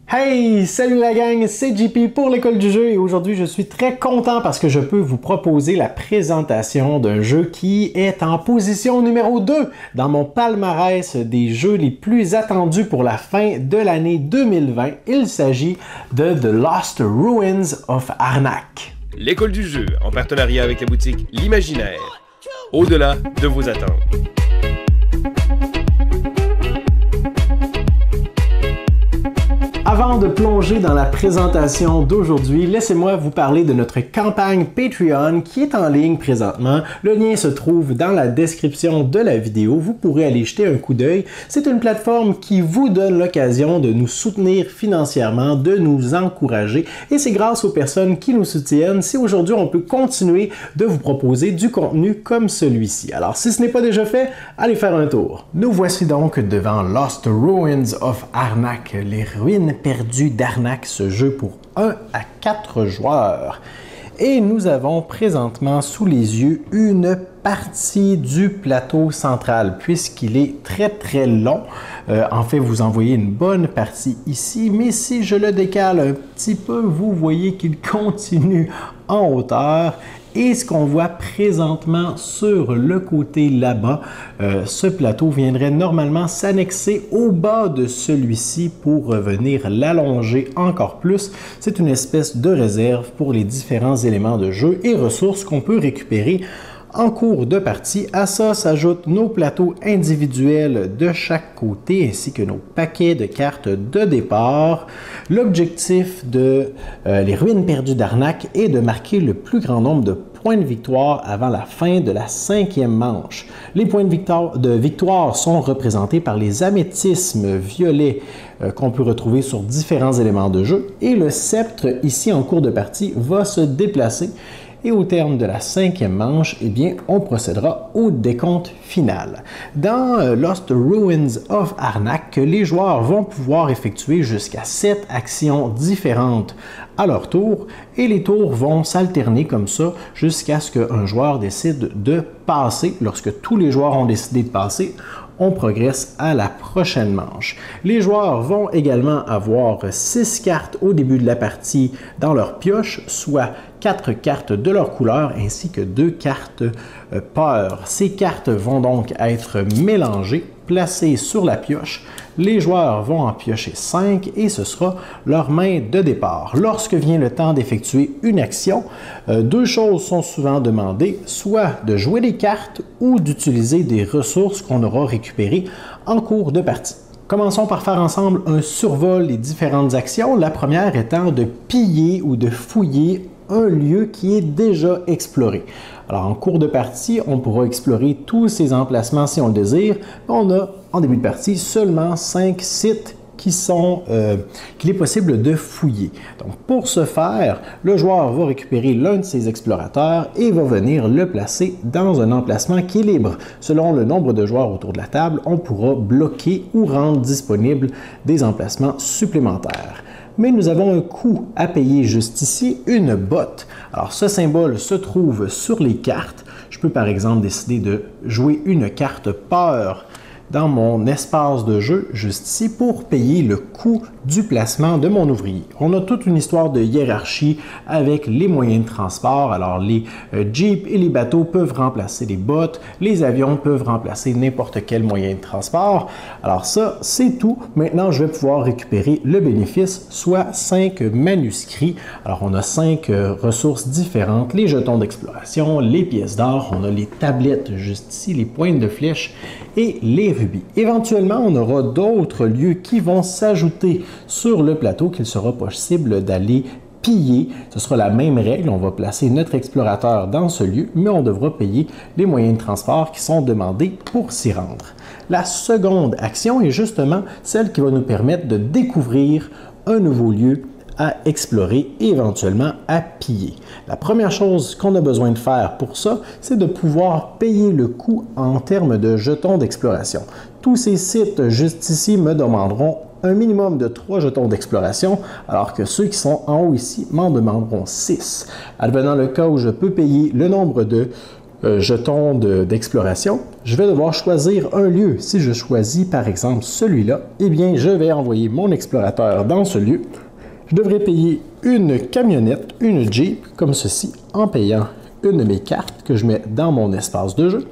Hey, salut la gang, c'est JP pour l'école du jeu et aujourd'hui je suis très content parce que je peux vous proposer la présentation d'un jeu qui est en position numéro 2 dans mon palmarès des jeux les plus attendus pour la fin de l'année 2020. Il s'agit de The Lost Ruins of Arnak. L'école du jeu en partenariat avec la boutique L'Imaginaire, au-delà de vos attentes. Avant de plonger dans la présentation d'aujourd'hui, laissez-moi vous parler de notre campagne Patreon qui est en ligne présentement. Le lien se trouve dans la description de la vidéo. Vous pourrez aller jeter un coup d'œil. C'est une plateforme qui vous donne l'occasion de nous soutenir financièrement, de nous encourager. Et c'est grâce aux personnes qui nous soutiennent si aujourd'hui on peut continuer de vous proposer du contenu comme celui-ci. Alors si ce n'est pas déjà fait, allez faire un tour. Nous voici donc devant Lost Ruins of Arnak, les ruines perdu d'Arnak, ce jeu pour 1 à 4 joueurs. Et nous avons présentement sous les yeux une partie du plateau central, puisqu'il est très long. En fait, vous en voyez une bonne partie ici, mais si je le décale un petit peu, vous voyez qu'il continue en hauteur. Et ce qu'on voit présentement sur le côté là-bas, ce plateau viendrait normalement s'annexer au bas de celui-ci pour venir l'allonger encore plus. C'est une espèce de réserve pour les différents éléments de jeu et ressources qu'on peut récupérer en cours de partie. À ça s'ajoutent nos plateaux individuels de chaque côté ainsi que nos paquets de cartes de départ. L'objectif de les ruines perdues d'Arnak est de marquer le plus grand nombre de points de victoire avant la fin de la 5e manche. Les points de victoire sont représentés par les améthysmes violets qu'on peut retrouver sur différents éléments de jeu et le sceptre ici en cours de partie va se déplacer. Et au terme de la 5e manche, eh bien, on procédera au décompte final. Dans Lost Ruins of Arnak, les joueurs vont pouvoir effectuer jusqu'à 7 actions différentes à leur tour et les tours vont s'alterner comme ça jusqu'à ce qu'un joueur décide de passer. Lorsque tous les joueurs ont décidé de passer, on progresse à la prochaine manche. Les joueurs vont également avoir 6 cartes au début de la partie dans leur pioche, soit 4 cartes de leur couleur ainsi que 2 cartes peur. Ces cartes vont donc être mélangées, placées sur la pioche. Les joueurs vont en piocher 5 et ce sera leur main de départ. Lorsque vient le temps d'effectuer une action, deux choses sont souvent demandées, soit de jouer des cartes ou d'utiliser des ressources qu'on aura récupérées en cours de partie. Commençons par faire ensemble un survol des différentes actions, la première étant de piller ou de fouiller un lieu qui est déjà exploré. Alors en cours de partie, on pourra explorer tous ces emplacements si on le désire. On a en début de partie seulement 5 sites qu'il est possible de fouiller. Donc pour ce faire, le joueur va récupérer l'un de ses explorateurs et va venir le placer dans un emplacement qui est libre. Selon le nombre de joueurs autour de la table, on pourra bloquer ou rendre disponibles des emplacements supplémentaires. Mais nous avons un coût à payer juste ici, une botte. Alors ce symbole se trouve sur les cartes. Je peux par exemple décider de jouer une carte peur dans mon espace de jeu juste ici pour payer le coût du placement de mon ouvrier. On a toute une histoire de hiérarchie avec les moyens de transport. Alors les jeeps et les bateaux peuvent remplacer les bottes, les avions peuvent remplacer n'importe quel moyen de transport. Alors ça, c'est tout. Maintenant, je vais pouvoir récupérer le bénéfice, soit 5 manuscrits. Alors on a 5 ressources différentes, les jetons d'exploration, les pièces d'or, on a les tablettes juste ici, les pointes de flèche et les rubis. Éventuellement, on aura d'autres lieux qui vont s'ajouter sur le plateau qu'il sera possible d'aller piller. Ce sera la même règle, on va placer notre explorateur dans ce lieu, mais on devra payer les moyens de transport qui sont demandés pour s'y rendre. La seconde action est justement celle qui va nous permettre de découvrir un nouveau lieu à explorer et éventuellement à piller. La première chose qu'on a besoin de faire pour ça, c'est de pouvoir payer le coût en termes de jetons d'exploration. Tous ces sites juste ici me demanderont un minimum de 3 jetons d'exploration, alors que ceux qui sont en haut ici m'en demanderont 6. Advenant le cas où je peux payer le nombre de jeton d'exploration, je vais devoir choisir un lieu. Si je choisis par exemple celui-là, eh bien je vais envoyer mon explorateur dans ce lieu. Je devrais payer une camionnette, une Jeep, comme ceci, en payant une de mes cartes que je mets dans mon espace de jeu.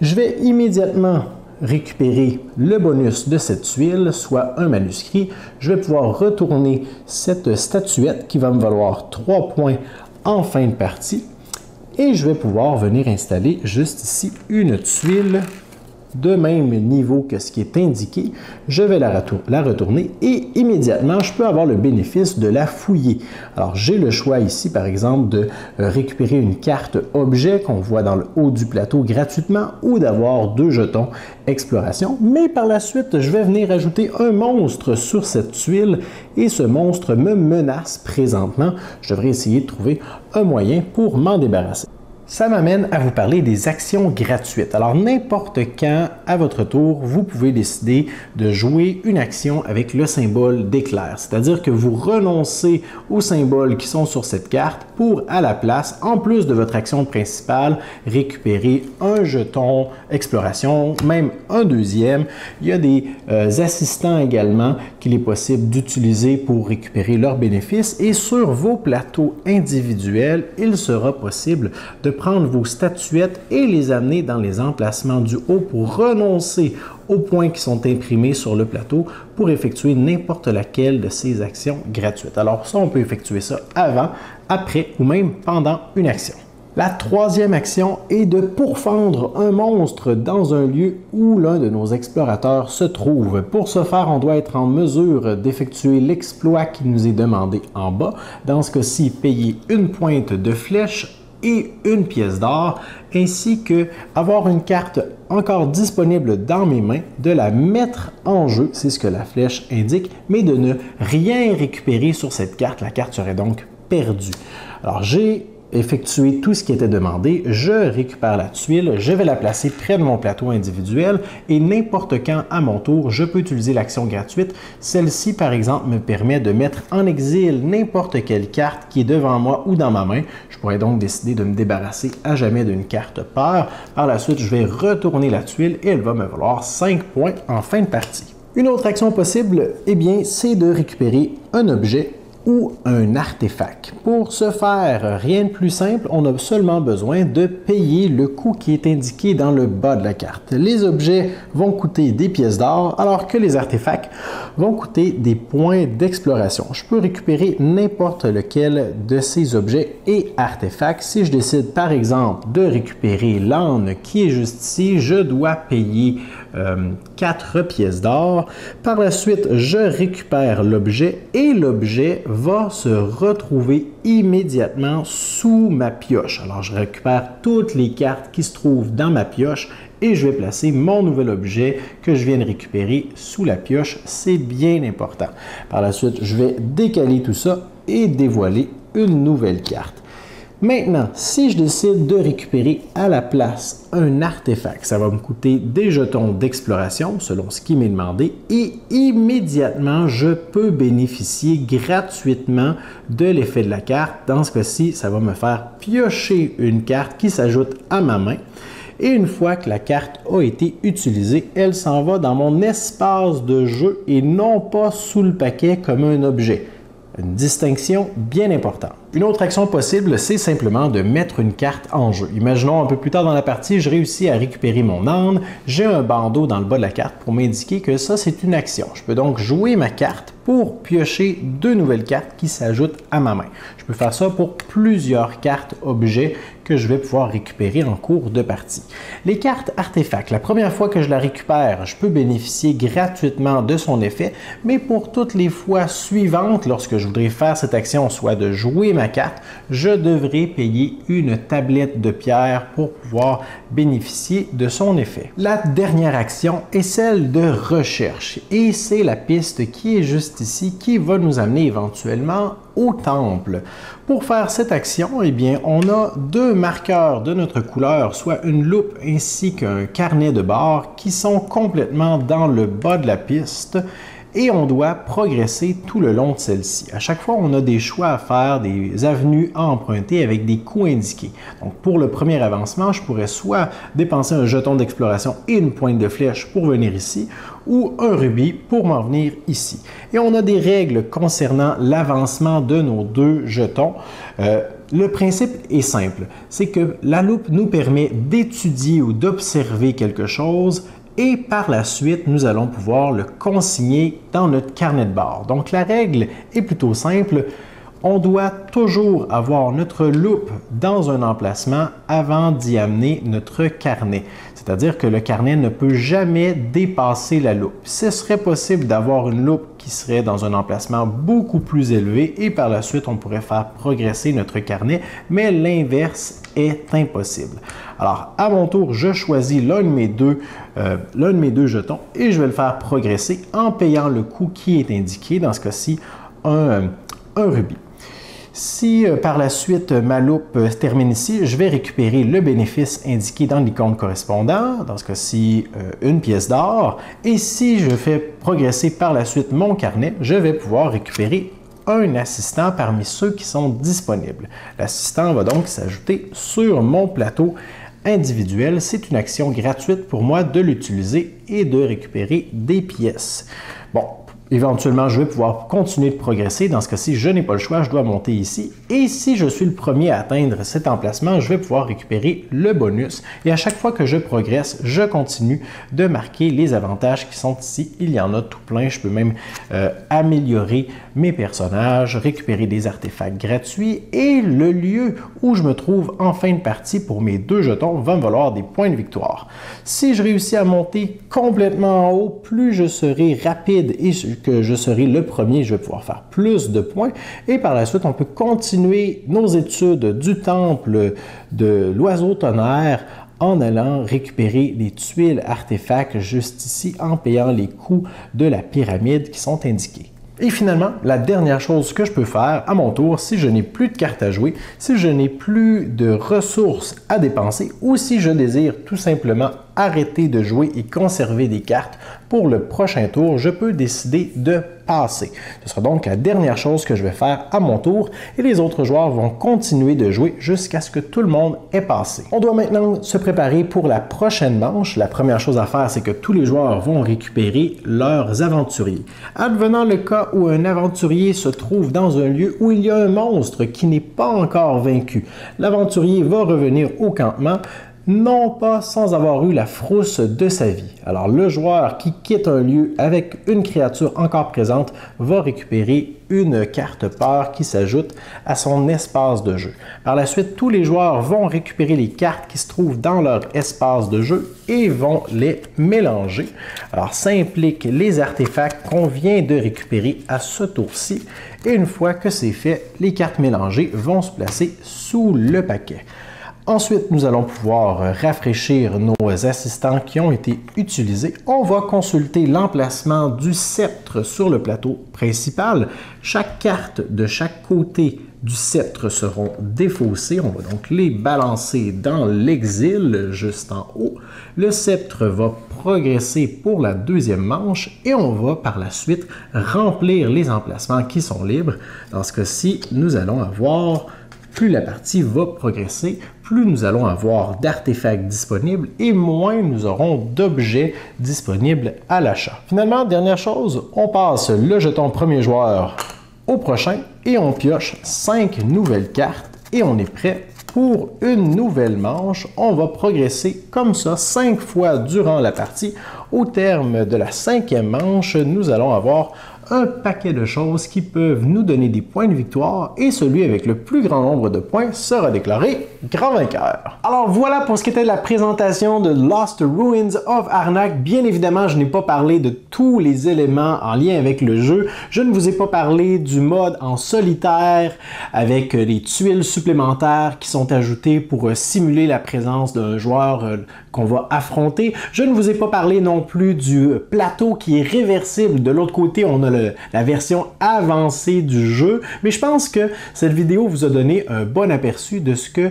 Je vais immédiatement récupérer le bonus de cette tuile, soit un manuscrit. Je vais pouvoir retourner cette statuette qui va me valoir 3 points en fin de partie. Et je vais pouvoir venir installer juste ici une tuile de même niveau que ce qui est indiqué. Je vais la retourner et immédiatement, je peux avoir le bénéfice de la fouiller. Alors, j'ai le choix ici, par exemple, de récupérer une carte objet qu'on voit dans le haut du plateau gratuitement ou d'avoir 2 jetons exploration. Mais par la suite, je vais venir ajouter un monstre sur cette tuile et ce monstre me menace présentement. Je devrais essayer de trouver un moyen pour m'en débarrasser. Ça m'amène à vous parler des actions gratuites. Alors, n'importe quand, à votre tour, vous pouvez décider de jouer une action avec le symbole d'éclair. C'est-à-dire que vous renoncez aux symboles qui sont sur cette carte pour, à la place, en plus de votre action principale, récupérer un jeton exploration, même un deuxième. Il y a des assistants également qu'il est possible d'utiliser pour récupérer leurs bénéfices. Et sur vos plateaux individuels, il sera possible de prendre vos statuettes et les amener dans les emplacements du haut pour renoncer aux points qui sont imprimés sur le plateau pour effectuer n'importe laquelle de ces actions gratuites. Alors ça, on peut effectuer ça avant, après ou même pendant une action. La troisième action est de pourfendre un monstre dans un lieu où l'un de nos explorateurs se trouve. Pour ce faire, on doit être en mesure d'effectuer l'exploit qui nous est demandé en bas. Dans ce cas-ci, payer une pointe de flèche et une pièce d'or, ainsi que avoir une carte encore disponible dans mes mains, de la mettre en jeu, c'est ce que la flèche indique, mais de ne rien récupérer sur cette carte. La carte serait donc perdue. Alors, j'ai effectuer tout ce qui était demandé, je récupère la tuile, je vais la placer près de mon plateau individuel et n'importe quand à mon tour, je peux utiliser l'action gratuite. Celle-ci, par exemple, me permet de mettre en exil n'importe quelle carte qui est devant moi ou dans ma main. Je pourrais donc décider de me débarrasser à jamais d'une carte paire. Par la suite, je vais retourner la tuile et elle va me valoir 5 points en fin de partie. Une autre action possible, eh bien, c'est de récupérer un objet ou un artefact. Pour ce faire, rien de plus simple, on a seulement besoin de payer le coût qui est indiqué dans le bas de la carte. Les objets vont coûter des pièces d'or, alors que les artefacts vont coûter des points d'exploration. Je peux récupérer n'importe lequel de ces objets et artefacts. Si je décide par exemple de récupérer l'âne qui est juste ici, je dois payer 4 pièces d'or. Par la suite, je récupère l'objet et l'objet va se retrouver immédiatement sous ma pioche. Alors, je récupère toutes les cartes qui se trouvent dans ma pioche et je vais placer mon nouvel objet que je viens de récupérer sous la pioche. C'est bien important. Par la suite, je vais décaler tout ça et dévoiler une nouvelle carte. Maintenant, si je décide de récupérer à la place un artefact, ça va me coûter des jetons d'exploration selon ce qui m'est demandé et immédiatement, je peux bénéficier gratuitement de l'effet de la carte. Dans ce cas-ci, ça va me faire piocher une carte qui s'ajoute à ma main. Et une fois que la carte a été utilisée, elle s'en va dans mon espace de jeu et non pas sous le paquet comme un objet. Une distinction bien importante. Une autre action possible, c'est simplement de mettre une carte en jeu. Imaginons un peu plus tard dans la partie, je réussis à récupérer mon âne, j'ai un bandeau dans le bas de la carte pour m'indiquer que ça c'est une action. Je peux donc jouer ma carte pour piocher 2 nouvelles cartes qui s'ajoutent à ma main. Je peux faire ça pour plusieurs cartes objets que je vais pouvoir récupérer en cours de partie. Les cartes artefacts, la première fois que je la récupère, je peux bénéficier gratuitement de son effet, mais pour toutes les fois suivantes, lorsque je voudrais faire cette action, soit de jouer ma carte, je devrais payer une tablette de pierre pour pouvoir bénéficier de son effet. La dernière action est celle de recherche et c'est la piste qui est juste ici qui va nous amener éventuellement au temple. Pour faire cette action, eh bien, on a 2 marqueurs de notre couleur, soit une loupe ainsi qu'un carnet de bord qui sont complètement dans le bas de la piste. et on doit progresser tout le long de celle-ci. À chaque fois, on a des choix à faire, des avenues à emprunter avec des coûts indiqués. Donc, pour le premier avancement, je pourrais soit dépenser un jeton d'exploration et une pointe de flèche pour venir ici, ou un rubis pour m'en venir ici. Et on a des règles concernant l'avancement de nos deux jetons. Le principe est simple, c'est que la loupe nous permet d'étudier ou d'observer quelque chose et par la suite, nous allons pouvoir le consigner dans notre carnet de bord. Donc la règle est plutôt simple. On doit toujours avoir notre loupe dans un emplacement avant d'y amener notre carnet. C'est-à-dire que le carnet ne peut jamais dépasser la loupe. Ce serait possible d'avoir une loupe qui serait dans un emplacement beaucoup plus élevé et par la suite, on pourrait faire progresser notre carnet, mais l'inverse est impossible. Alors, à mon tour, je choisis l'un de mes deux jetons et je vais le faire progresser en payant le coût qui est indiqué, dans ce cas-ci, un rubis. Si par la suite ma loupe termine ici, je vais récupérer le bénéfice indiqué dans l'icône correspondant, dans ce cas-ci une pièce d'or. Et si je fais progresser par la suite mon carnet, je vais pouvoir récupérer un assistant parmi ceux qui sont disponibles. L'assistant va donc s'ajouter sur mon plateau individuel. C'est une action gratuite pour moi de l'utiliser et de récupérer des pièces. Bon. Éventuellement, je vais pouvoir continuer de progresser. Dans ce cas-ci, je n'ai pas le choix, je dois monter ici. Et si je suis le premier à atteindre cet emplacement, je vais pouvoir récupérer le bonus. Et à chaque fois que je progresse, je continue de marquer les avantages qui sont ici. Il y en a tout plein. Je peux même améliorer mes personnages, récupérer des artefacts gratuits. Et le lieu où je me trouve en fin de partie pour mes deux jetons va me valoir des points de victoire. Si je réussis à monter complètement en haut, plus je serai rapide et que je serai le premier, je vais pouvoir faire plus de points. Et par la suite, on peut continuer nos études du temple de l'oiseau tonnerre en allant récupérer des tuiles artefacts juste ici en payant les coûts de la pyramide qui sont indiqués. Et finalement, la dernière chose que je peux faire à mon tour, si je n'ai plus de cartes à jouer, si je n'ai plus de ressources à dépenser ou si je désire tout simplement arrêter de jouer et conserver des cartes pour le prochain tour, je peux décider de passer. Ce sera donc la dernière chose que je vais faire à mon tour et les autres joueurs vont continuer de jouer jusqu'à ce que tout le monde ait passé. On doit maintenant se préparer pour la prochaine manche. La première chose à faire, c'est que tous les joueurs vont récupérer leurs aventuriers. Advenant le cas où un aventurier se trouve dans un lieu où il y a un monstre qui n'est pas encore vaincu, l'aventurier va revenir au campement, non pas sans avoir eu la frousse de sa vie. Alors le joueur qui quitte un lieu avec une créature encore présente va récupérer une carte peur qui s'ajoute à son espace de jeu. Par la suite, tous les joueurs vont récupérer les cartes qui se trouvent dans leur espace de jeu et vont les mélanger. Alors ça implique les artefacts qu'on vient de récupérer à ce tour-ci. Et une fois que c'est fait, les cartes mélangées vont se placer sous le paquet. Ensuite, nous allons pouvoir rafraîchir nos assistants qui ont été utilisés. On va consulter l'emplacement du sceptre sur le plateau principal. Chaque carte de chaque côté du sceptre seront défaussées. On va donc les balancer dans l'exil juste en haut. Le sceptre va progresser pour la deuxième manche et on va par la suite remplir les emplacements qui sont libres. Dans ce cas-ci, nous allons avoir... Plus la partie va progresser, plus nous allons avoir d'artefacts disponibles et moins nous aurons d'objets disponibles à l'achat. Finalement, dernière chose, on passe le jeton premier joueur au prochain et on pioche 5 nouvelles cartes et on est prêt pour une nouvelle manche. On va progresser comme ça 5 fois durant la partie. Au terme de la 5e manche, nous allons avoir un paquet de choses qui peuvent nous donner des points de victoire et celui avec le plus grand nombre de points sera déclaré grand vainqueur. Alors voilà pour ce qui était de la présentation de Lost Ruins of Arnak. Bien évidemment, je n'ai pas parlé de tous les éléments en lien avec le jeu. Je ne vous ai pas parlé du mode en solitaire avec les tuiles supplémentaires qui sont ajoutées pour simuler la présence d'un joueur qu'on va affronter. Je ne vous ai pas parlé non plus du plateau qui est réversible. De l'autre côté, on a la version avancée du jeu, mais je pense que cette vidéo vous a donné un bon aperçu de ce que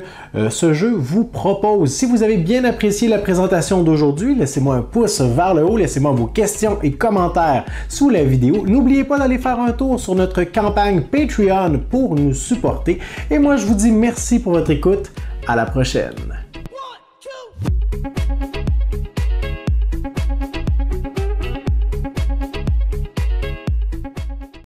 ce jeu vous propose. Si vous avez bien apprécié la présentation d'aujourd'hui, laissez-moi un pouce vers le haut, laissez-moi vos questions et commentaires sous la vidéo. N'oubliez pas d'aller faire un tour sur notre campagne Patreon pour nous supporter. Et moi, je vous dis merci pour votre écoute. À la prochaine.